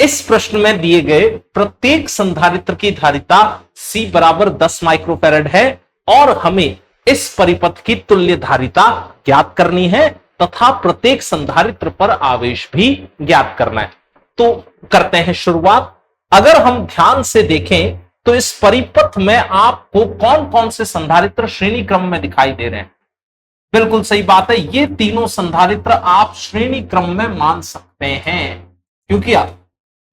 इस प्रश्न में दिए गए प्रत्येक संधारित्र की धारिता C बराबर 10 माइक्रोफैरड है और हमें इस परिपथ की तुल्य धारिता ज्ञात करनी है तथा प्रत्येक संधारित्र पर आवेश भी ज्ञात करना है। तो करते हैं शुरुआत। अगर हम ध्यान से देखें तो इस परिपथ में आपको कौन कौन से संधारित्र श्रेणी क्रम में दिखाई दे रहे हैं? बिल्कुल सही बात है, ये तीनों संधारित्र आप श्रेणी क्रम में मान सकते हैं, क्योंकि आप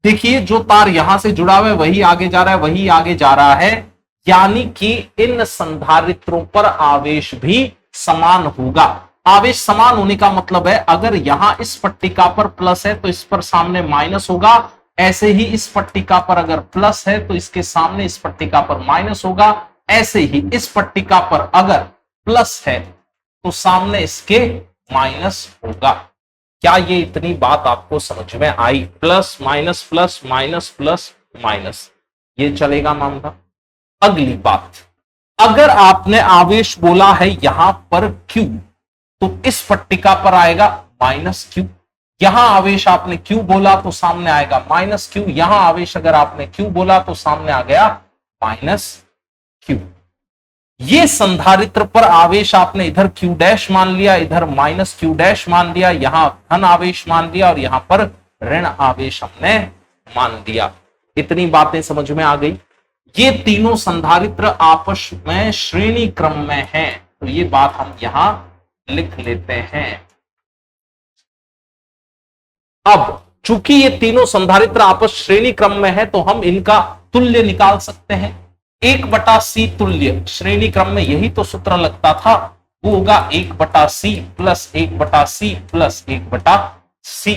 देखिए जो तार यहां से जुड़ा हुआ है वही आगे जा रहा है, वही आगे जा रहा है, यानी कि इन संधारित्रों पर आवेश भी समान होगा। आवेश समान होने का मतलब है अगर यहां इस पट्टिका पर प्लस है तो इस पर सामने माइनस होगा, ऐसे ही इस पट्टिका पर अगर प्लस है तो इसके सामने इस पट्टिका पर माइनस होगा, ऐसे ही इस पट्टिका पर अगर प्लस है तो सामने इसके माइनस होगा। क्या ये इतनी बात आपको समझ में आई? Plus minus plus minus plus minus, ये चलेगा मामला। अगली बात, अगर आपने आवेश बोला है यहां पर Q तो इस पट्टिका पर आएगा माइनस Q। यहां आवेश आपने Q बोला तो सामने आएगा माइनस Q। यहां आवेश अगर आपने Q बोला तो सामने आ गया माइनस Q। ये संधारित्र पर आवेश आपने इधर Q डैश मान लिया, इधर माइनस Q डैश मान लिया, यहां धन आवेश मान लिया और यहां पर ऋण आवेश हमने मान लिया। इतनी बातें समझ में आ गई। ये तीनों संधारित्र आपस में श्रेणी क्रम में हैं, तो ये बात हम यहां लिख लेते हैं। अब चूंकि ये तीनों संधारित्र आपस श्रेणी क्रम में है तो हम इनका तुल्य निकाल सकते हैं। 1/c तुल्य श्रेणी क्रम में यही तो सूत्र लगता था, वो होगा 1/c plus 1/c plus 1/c,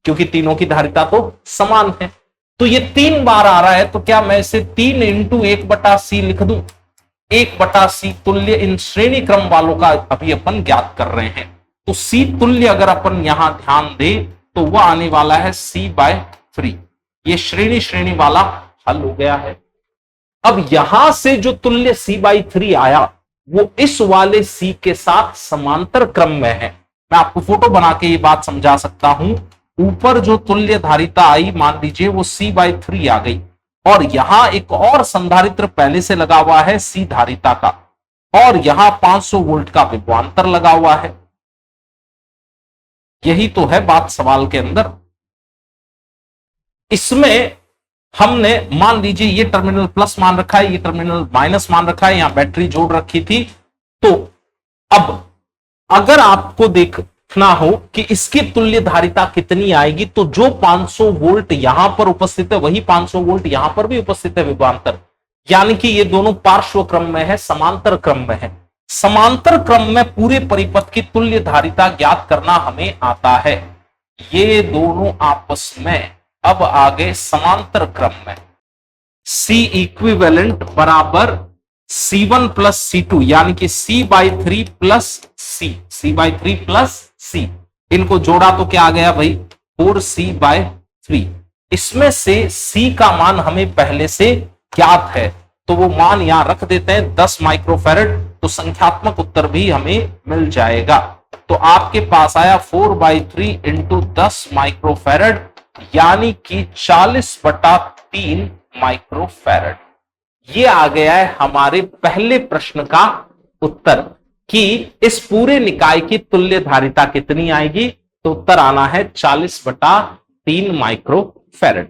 क्योंकि तीनों की धारिता तो समान है। तो ये 3 बार आ रहा है तो क्या मैं इसे 3 इंटू 1/c लिख दूं? 1/c तुल्य इन श्रेणी क्रम वालों का अभी अपन ज्ञात कर रहे हैं। तो c तुल्य अगर अपन यहां ध्यान दें तो वह आने वाला है c/3। ये श्रेणी वाला हल हो गया है। अब यहां से जो तुल्य c/3 आया वो इस वाले c के साथ समांतर क्रम में है। मैं आपको फोटो बना के ये बात समझा सकता हूं। ऊपर जो तुल्य धारिता आई मान लीजिए वो c/3 आ गई और यहां एक और संधारित्र पहले से लगा हुआ है c धारिता का और यहां 500 वोल्ट का विभवांतर लगा हुआ है। यही तो है बात सवाल के अंदर। इसमें हमने मान लीजिए ये टर्मिनल प्लस मान रखा है, ये टर्मिनल माइनस मान रखा है, यहां बैटरी जोड़ रखी थी। तो अब अगर आपको देखना हो कि इसकी तुल्य धारिता कितनी आएगी तो जो 500 वोल्ट यहां पर उपस्थित है वही 500 वोल्ट यहां पर भी उपस्थित है विभवांतर, यानी कि ये दोनों पार्श्व क्रम में है, समांतर क्रम में है। समांतर क्रम में पूरे परिपथ की तुल्य धारिता ज्ञात करना हमें आता है। ये दोनों आपस में अब आगे समांतर क्रम में C इक्विवेलेंट बराबर C1 प्लस C2 यानी कि C/3 plus C/3 plus C। इनको जोड़ा तो क्या आ गया भाई 4C/3। इसमें से C का मान हमें पहले से ज्ञात है तो वो मान यहां रख देते हैं 10 माइक्रोफैरड, तो संख्यात्मक उत्तर भी हमें मिल जाएगा। तो आपके पास आया 4/3 इंटू 10 माइक्रोफैरड यानी कि 40/3 माइक्रोफैरड। ये आ गया है हमारे पहले प्रश्न का उत्तर कि इस पूरे निकाय की तुल्य धारिता कितनी आएगी, तो उत्तर आना है 40/3 माइक्रोफैरड।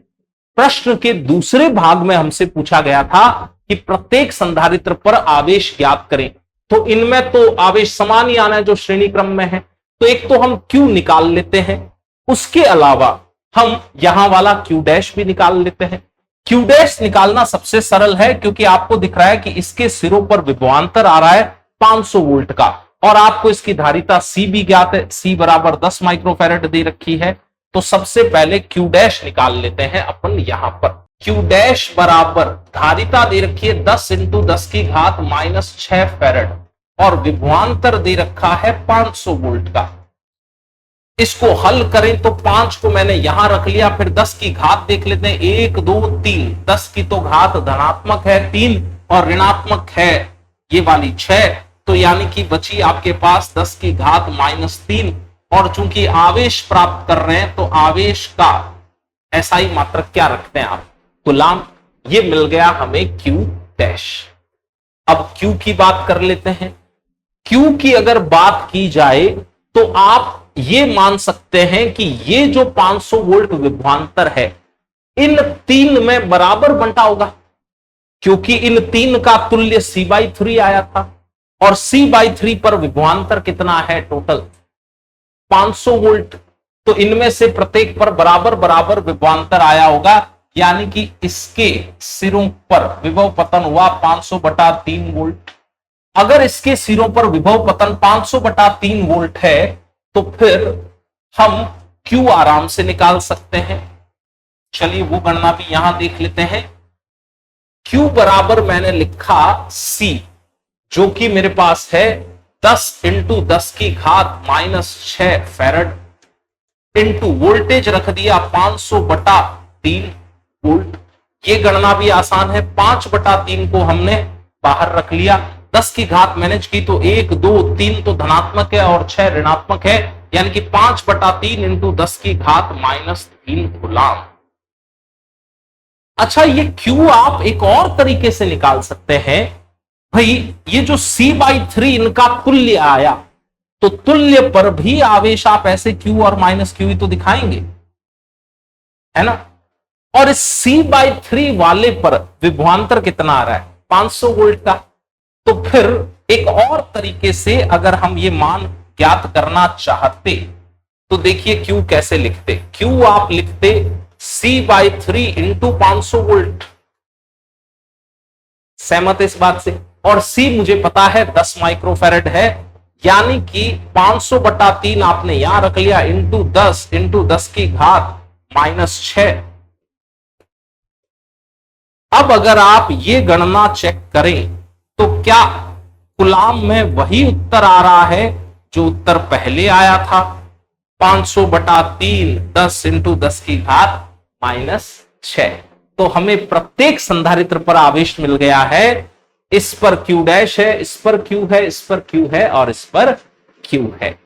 प्रश्न के दूसरे भाग में हमसे पूछा गया था कि प्रत्येक संधारित्र पर आवेश ज्ञात करें, तो इनमें तो आवेश समान ही आना है जो श्रेणी क्रम में है, तो एक तो हम Q निकाल लेते हैं, उसके अलावा हम यहां वाला Q डैश भी निकाल लेते हैं। Q डैश निकालना सबसे सरल है क्योंकि आपको दिख रहा है कि इसके सिरों पर विभवांतर आ रहा है 500 वोल्ट का और आपको इसकी धारिता C भी ज्ञात है, C बराबर 10 माइक्रोफैरड दे रखी है। तो सबसे पहले Q डैश निकाल लेते हैं अपन यहां पर। Q डैश बराबर धारिता दे रखी है 10 इंटू 10 की घात -6 फैरड और विभवांतर दे रखा है 500 वोल्ट का। इसको हल करें तो 5 को मैंने यहां रख लिया, फिर 10 की घात देख लेते हैं 1 2 3। 10 की तो घात धनात्मक है 3 और ऋणात्मक है ये वाली 6, तो यानी कि बची आपके पास 10 की घात -3। और चूंकि आवेश प्राप्त कर रहे हैं तो आवेश का एसआई मात्रक क्या रखते हैं आप, कूलाम। ये मिल गया हमें क्यू डैश। अब क्यू की बात कर लेते हैं। क्यू की अगर बात की जाए तो आप ये मान सकते हैं कि ये जो 500 वोल्ट विभवांतर है इन तीन में बराबर बंटा होगा, क्योंकि इन तीन का तुल्य C/3 आया था और C/3 पर विभवांतर कितना है टोटल 500 वोल्ट। तो इनमें से प्रत्येक पर बराबर बराबर विभवांतर आया होगा, यानी कि इसके सिरों पर विभव पतन हुआ 500/3 वोल्ट। अगर इसके सिरों पर विभव पतन 500/3 वोल्ट है तो फिर हम Q आराम से निकाल सकते हैं। चलिए वो गणना भी यहां देख लेते हैं। Q बराबर मैंने लिखा C, जो कि मेरे पास है 10 × 10⁻⁻6 फैरड, इंटू वोल्टेज रख दिया 500/3 वोल्ट। ये गणना भी आसान है, 5/3 को हमने बाहर रख लिया, 10 की घात मैनेज की तो 1 2 3 तो धनात्मक है और 6 ऋणात्मक है, यानी कि 5/3 × 10⁻³ कूलाम। अच्छा, ये Q आप एक और तरीके से निकाल सकते हैं। भाई ये जो C/3 इनका तुल्य आया, तो तुल्य पर भी आवेश आप ऐसे Q और -Q ही तो दिखाएंगे, है ना। और इस C/3 वाले पर विभवांतर कितना आ रहा है 500 वोल्ट का। तो फिर एक और तरीके से अगर हम ये मान ज्ञात करना चाहते तो देखिए Q कैसे लिखते। Q आप लिखते C/3 × 500 वोल्ट, सहमत इस बात से। और C मुझे पता है 10 माइक्रोफैरड है, यानी कि 500/3 आपने यहां रख लिया इंटू 10 × 10⁻⁻6। अब अगर आप ये गणना चेक करें तो क्या कूलाम में वही उत्तर आ रहा है जो उत्तर पहले आया था, 500/3 10 × 10⁻⁻6। तो हमें प्रत्येक संधारित्र पर आवेश मिल गया है। इस पर Q डैश है, इस पर Q है, इस पर Q है और इस पर Q है।